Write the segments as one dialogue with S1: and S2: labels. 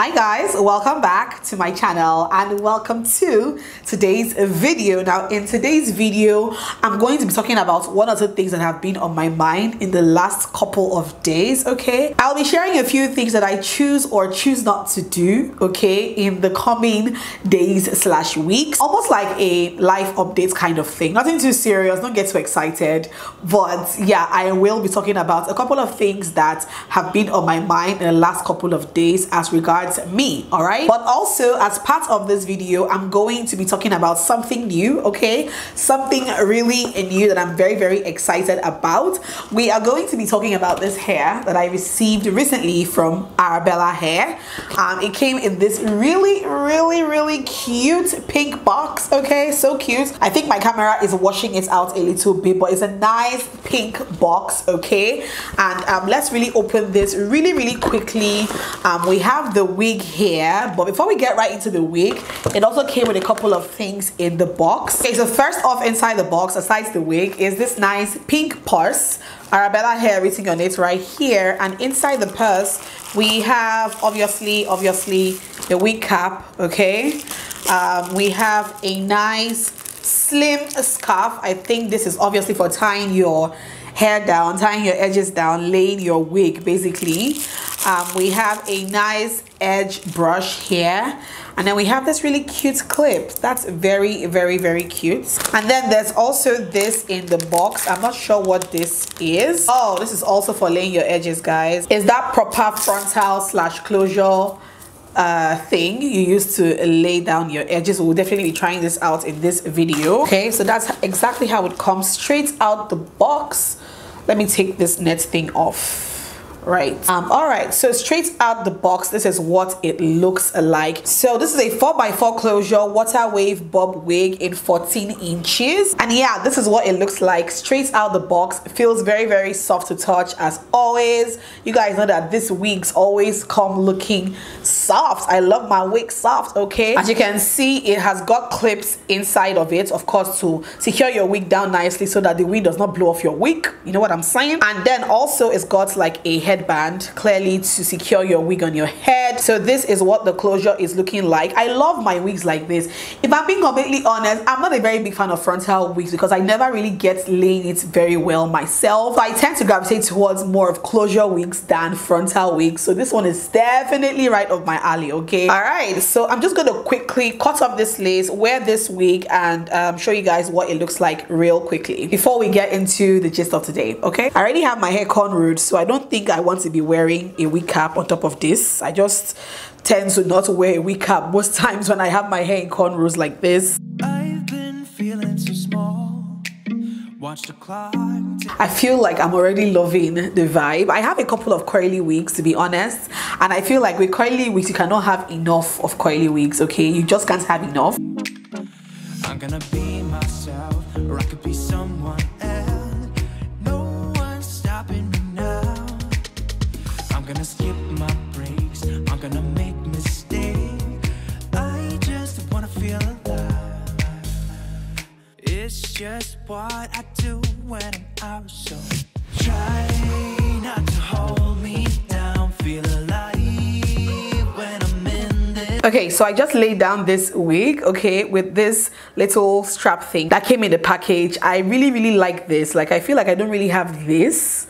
S1: Hi guys, welcome back to my channel and welcome to today's video. Now in today's video I'm going to be talking about one or two things that have been on my mind in the last couple of days. Okay, I'll be sharing a few things that I choose or choose not to do, okay, in the coming days / weeks, almost like a life update kind of thing. Nothing too serious, don't get too excited, but yeah, I will be talking about a couple of things that have been on my mind in the last couple of days as regards me. All right, but also as part of this video I'm going to be talking about something new, okay, something really new that I'm very excited about. We are going to be talking about this hair that I received recently from Arabella Hair. It came in this really cute pink box. Okay, so cute. I think my camera is washing it out a little bit, but it's a nice pink box. Okay, and let's really open this really quickly. We have the wig here, but before we get right into the wig, it also came with a couple of things in the box. Okay, so first off, inside the box, aside the wig, is this nice pink purse, Arabella Hair written on it right here, and inside the purse we have obviously the wig cap. Okay, we have a nice slim scarf. I think this is obviously for tying your hair down, tying your edges down, laying your wig basically. We have a nice edge brush here, and then we have this really cute clip that's very cute. And then there's also this in the box. I'm not sure what this is. Oh, this is also for laying your edges, guys. Is that proper frontal / closure thing you use to lay down your edges? We'll definitely be trying this out in this video. Okay, so that's exactly how it comes straight out the box. Let me take this net thing off. Right, all right, so straight out the box, this is what it looks like. So this is a 4x4 closure water wave bob wig in 14 inches, and yeah, this is what it looks like straight out the box. It feels very soft to touch as always. You guys know that these wigs always come looking soft. I love my wig soft. Okay, as you can see, it has got clips inside of it, of course, to secure your wig down nicely so that the wind does not blow off your wig, you know what I'm saying. And then also it's got like a headband clearly to secure your wig on your head. So this is what the closure is looking like. I love my wigs like this. If I'm being completely honest, I'm not a very big fan of frontal wigs because I never really get laying it very well myself. So I tend to gravitate towards more of closure wigs than frontal wigs. So this one is definitely right up my alley. Okay, all right, so I'm just going to quickly cut up this lace, wear this wig, and show you guys what it looks like real quickly before we get into the gist of today. Okay, I already have my hair cornrowed, so I don't think I want to be wearing a wig cap on top of this. I just tend to not wear a wig cap most times when I have my hair in cornrows like this.
S2: I've been feeling so small. Watch the clock.
S1: I feel like I'm already loving the vibe. I have a couple of curly wigs, to be honest, and I feel like with curly wigs you cannot have enough of curly wigs. Okay, you just can't have enough.
S2: I'm gonna be myself, or I could be someone else. No one's stopping me now. I'm gonna skip my breaks, I'm gonna make mistakes. I just wanna feel alive. It's just what I do when I'm out, so try not to hold me down. Feel alive when I'm in this.
S1: Okay, so I just laid down this wig, okay, with this little strap thing that came in the package. I really like this. Like, I feel like I don't really have this.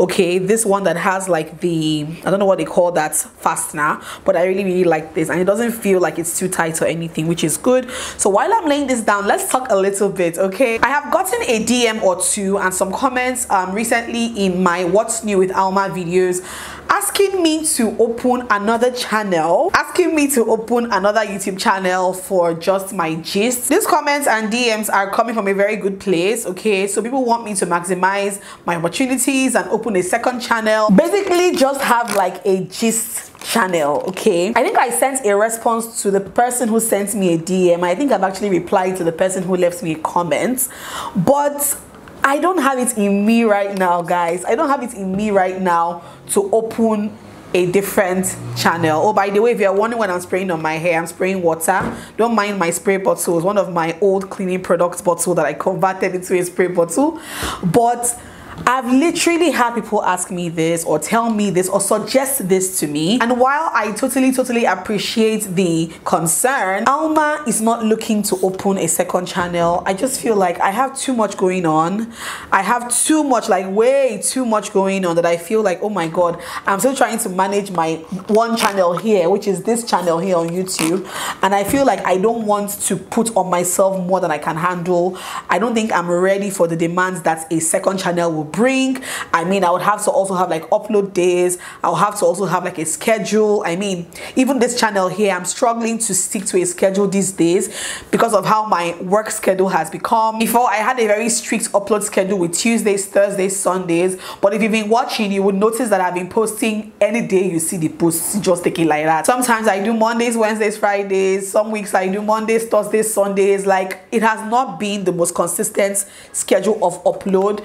S1: Okay, this one that has like the, I don't know what they call that fastener, but I really like this, and it doesn't feel like it's too tight or anything, which is good. So while I'm laying this down, let's talk a little bit. Okay, I have gotten a DM or two and some comments recently in my What's New with Alma videos asking me to open another channel, asking me to open another YouTube channel for just my gist. These comments and DMs are coming from a very good place. Okay, so people want me to maximize my opportunities and open a second channel, basically just have like a gist channel. Okay, I think I sent a response to the person who sent me a DM. I think I've actually replied to the person who left me a comment, but I don't have it in me right now, guys. I don't have it in me right now to open a different channel. Oh, by the way, if you're wondering when I'm spraying on my hair, I'm spraying water. Don't mind my spray bottle. It's one of my old cleaning products bottle that I converted into a spray bottle. But I've literally had people ask me this or tell me this or suggest this to me, and while I totally appreciate the concern, Alma is not looking to open a second channel. I just feel like I have too much going on. I have too much, like way too much going on, that I feel like, oh my god, I'm still trying to manage my one channel here, which is this channel here on YouTube, and I feel like I don't want to put on myself more than I can handle. I don't think I'm ready for the demands that a second channel will bring. I mean, I would have to also have like upload days. I'll have to also have like a schedule. I mean, even this channel here, I'm struggling to stick to a schedule these days because of how my work schedule has become. Before, I had a very strict upload schedule with Tuesdays, Thursdays, Sundays, but if you've been watching, you would notice that I've been posting any day you see the posts. Just take it like that. Sometimes I do Mondays, Wednesdays, Fridays. Some weeks I do Mondays, Thursdays, Sundays. Like, it has not been the most consistent schedule of upload,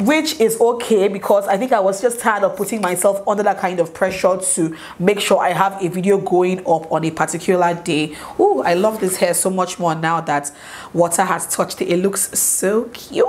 S1: which is okay, because I think I was just tired of putting myself under that kind of pressure to make sure I have a video going up on a particular day. Oh, I love this hair so much more now that water has touched it. It looks so cute.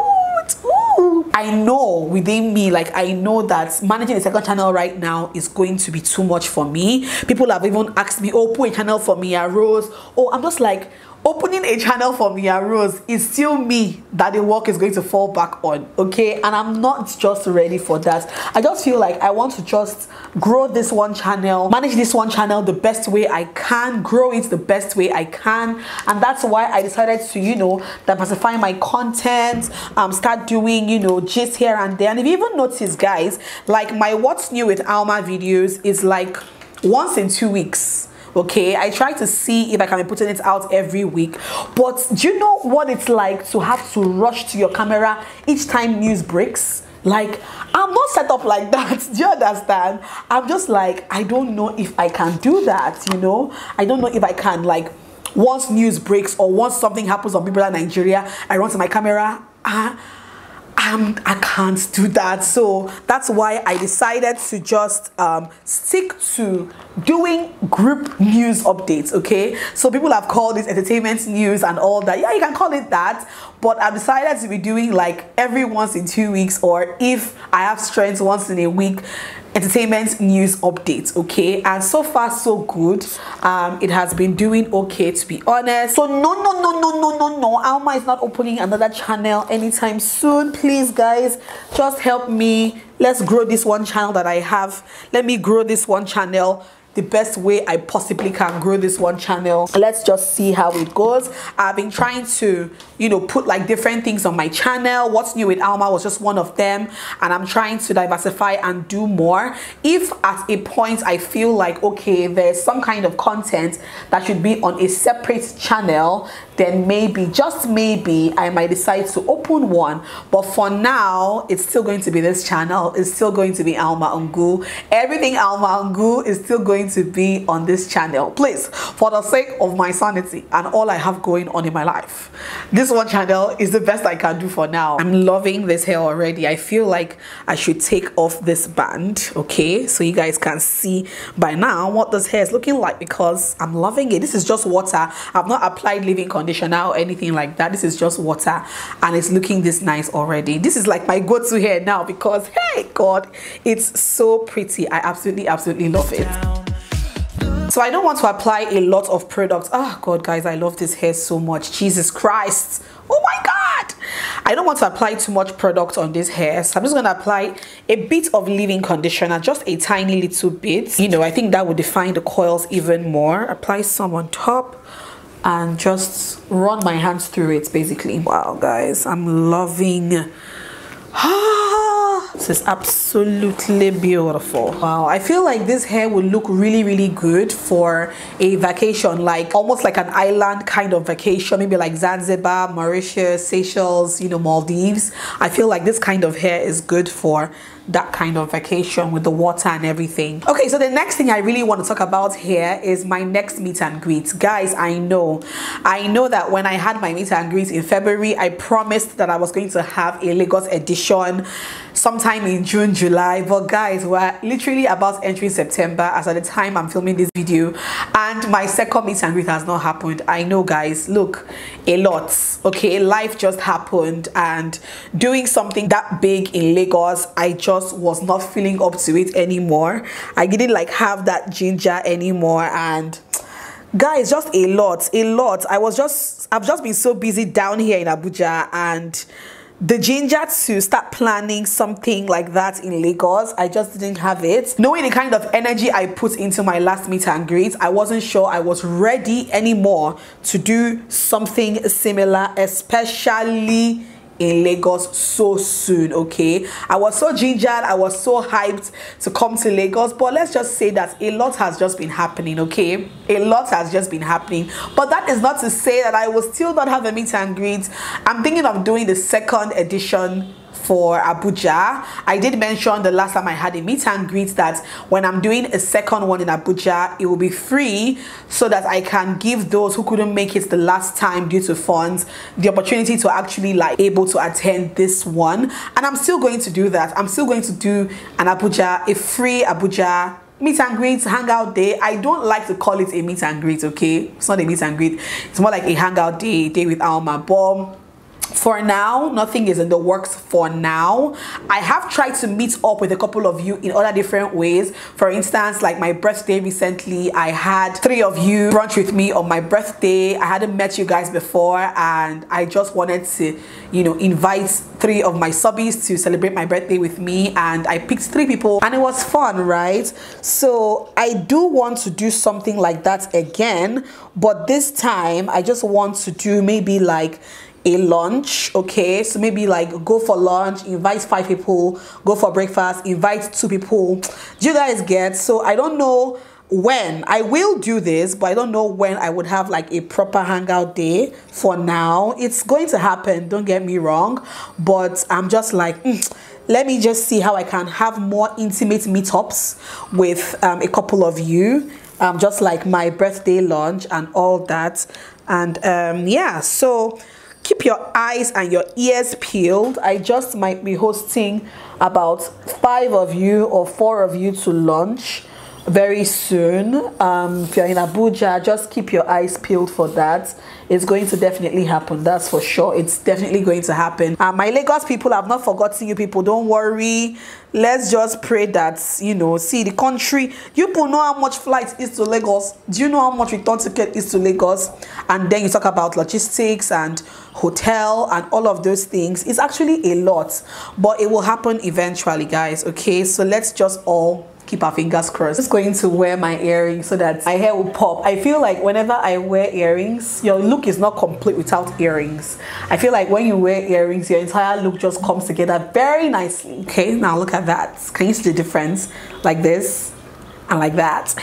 S1: Ooh. I know within me, like, I know that managing a second channel right now is going to be too much for me. People have even asked me, oh, open a channel for Mia Rose. Oh, I'm just like, opening a channel for Mia Rose is still me that the work is going to fall back on, okay? And I'm not just ready for that. I just feel like I want to just grow this one channel, manage this one channel the best way I can, grow it the best way I can, and that's why I decided to, you know, diversify my content, start doing, you know, gist here and there. And if you even notice, guys, like my What's New with Alma videos is like once in 2 weeks. Okay, I try to see if I can be putting it out every week, but do you know what it's like to have to rush to your camera each time news breaks? Like, I'm not set up like that. Do you understand? I'm just like, I don't know if I can do that, you know? I don't know if I can, like, once news breaks or once something happens on People in Nigeria, I run to my camera. I can't do that. So that's why I decided to just stick to doing group news updates. Okay, so people have called it entertainment news and all that. Yeah, you can call it that, but I've decided to be doing like every once in 2 weeks, or if I have strength, once in a week, entertainment news updates. Okay, and so far so good. It has been doing okay, to be honest. So no, Alma is not opening another channel anytime soon. Please guys, just help me. Let's grow this one channel that I have. Let me grow this one channel the best way I possibly can grow this one channel. Let's just see how it goes. I've been trying to, you know, put like different things on my channel. What's New with Alma was just one of them, and I'm trying to diversify and do more. If at a point I feel like, okay, there's some kind of content that should be on a separate channel, then maybe, just maybe, I might decide to open one. But for now, it's still going to be this channel. It's still going to be Alma Ungu. Everything Alma Ungu is still going to be on this channel. Please, for the sake of my sanity and all I have going on in my life, this one channel is the best I can do for now. I'm loving this hair already. I feel like I should take off this band, okay, so you guys can see by now what this hair is looking like, because I'm loving it. This is just water. I've not applied leave-in conditioner or anything like that. This is just water, and it's looking this nice already. This is like my go-to hair now, because hey god, it's so pretty. I absolutely love it. So I don't want to apply a lot of products. Oh god, guys, I love this hair so much. Jesus Christ, oh my god, I don't want to apply too much product on this hair, so I'm just going to apply a bit of leave-in conditioner, just a tiny little bit. You know, I think that would define the coils even more. Apply some on top and just run my hands through it, basically. Wow guys, I'm loving this is absolutely beautiful. Wow, I feel like this hair will look really good for a vacation, like almost like an island kind of vacation, maybe like Zanzibar, Mauritius, Seychelles, you know, Maldives. I feel like this kind of hair is good for that kind of vacation with the water and everything. Okay, so the next thing I really want to talk about here is my next meet and greet. Guys, I know that when I had my meet and greet in February, I promised that I was going to have a Lagos edition sometime in June, July, but guys, we're literally about entering September as at the time I'm filming this video, and my second meet and greet has not happened. I know, guys, look, a lot, okay, life just happened, and doing something that big in Lagos, I just was not feeling up to it anymore. I didn't like have that ginger anymore, and guys, just a lot. I've just been so busy down here in Abuja, and the ginger to start planning something like that in Lagos, I just didn't have it. Knowing the kind of energy I put into my last meet and greet, I wasn't sure I was ready anymore to do something similar, especially in Lagos so soon. Okay, I was so gingered, I was so hyped to come to Lagos, but let's just say that a lot has just been happening. Okay, a lot has just been happening, but that is not to say that I will still not have a meet and greet. I'm thinking of doing the second edition for Abuja. I did mention the last time I had a meet and greet that when I'm doing a second one in Abuja, it will be free, so that I can give those who couldn't make it the last time due to funds the opportunity to actually like able to attend this one. And I'm still going to do that. I'm still going to do an Abuja, a free Abuja meet and greet hangout day. I don't like to call it a meet and greet, okay? It's not a meet and greet, it's more like a hangout day with Alma. But for now, nothing is in the works for now. I have tried to meet up with a couple of you in other different ways. For instance, like my birthday recently, I had 3 of you brunch with me on my birthday. I hadn't met you guys before, and I just wanted to, you know, invite 3 of my subbies to celebrate my birthday with me, and I picked 3 people, and it was fun, right? So I do want to do something like that again, but this time I just want to do maybe like a lunch. Okay, so maybe like go for lunch, invite 5 people, go for breakfast, invite 2 people. Do you guys get? So I don't know when I will do this, but I don't know when I would have like a proper hangout day. For now, it's going to happen, don't get me wrong, but I'm just like let me just see how I can have more intimate meetups with a couple of you, just like my birthday lunch and all that. And yeah, so keep your eyes and your ears peeled. I just might be hosting about 5 of you or 4 of you to lunch very soon. If you're in Abuja, just keep your eyes peeled for that. It's going to definitely happen, that's for sure. It's definitely going to happen. My Lagos people, I've not forgotten you people, don't worry. Let's just pray that, you know, see the country, you people know how much flights is to Lagos. Do you know how much return ticket is to Lagos? And then you talk about logistics and hotel and all of those things. It's actually a lot, but it will happen eventually, guys. Okay, so let's just all keep our fingers crossed. I'm just going to wear my earrings so that my hair will pop. I feel like whenever I wear earrings, your look is not complete without earrings. I feel like when you wear earrings, your entire look just comes together very nicely. Okay, now look at that. Can you see the difference? Like this and like that.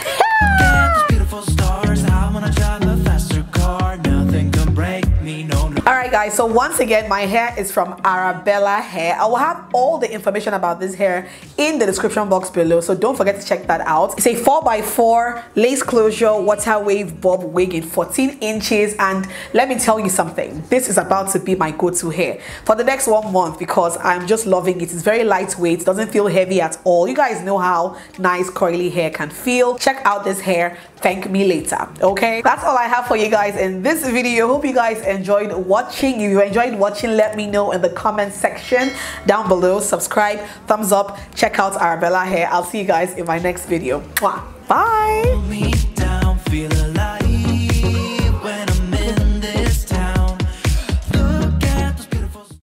S1: Beautiful stars, I wanna drive a faster car. Nothing can break me, no. Alright guys, so once again, my hair is from Arabella Hair. I will have all the information about this hair in the description box below, so don't forget to check that out. It's a 4x4 lace closure water wave bob wig in 14 inches, and let me tell you something, this is about to be my go-to hair for the next 1 month because I'm just loving it. It's very lightweight, doesn't feel heavy at all. You guys know how nice curly hair can feel. Check out this hair, thank me later. Okay, that's all I have for you guys in this video. Hope you guys enjoyed watching. If you enjoyed watching, let me know in the comment section down below. Subscribe, thumbs up, check out Arabella Hair. I'll see you guys in my next video. Bye.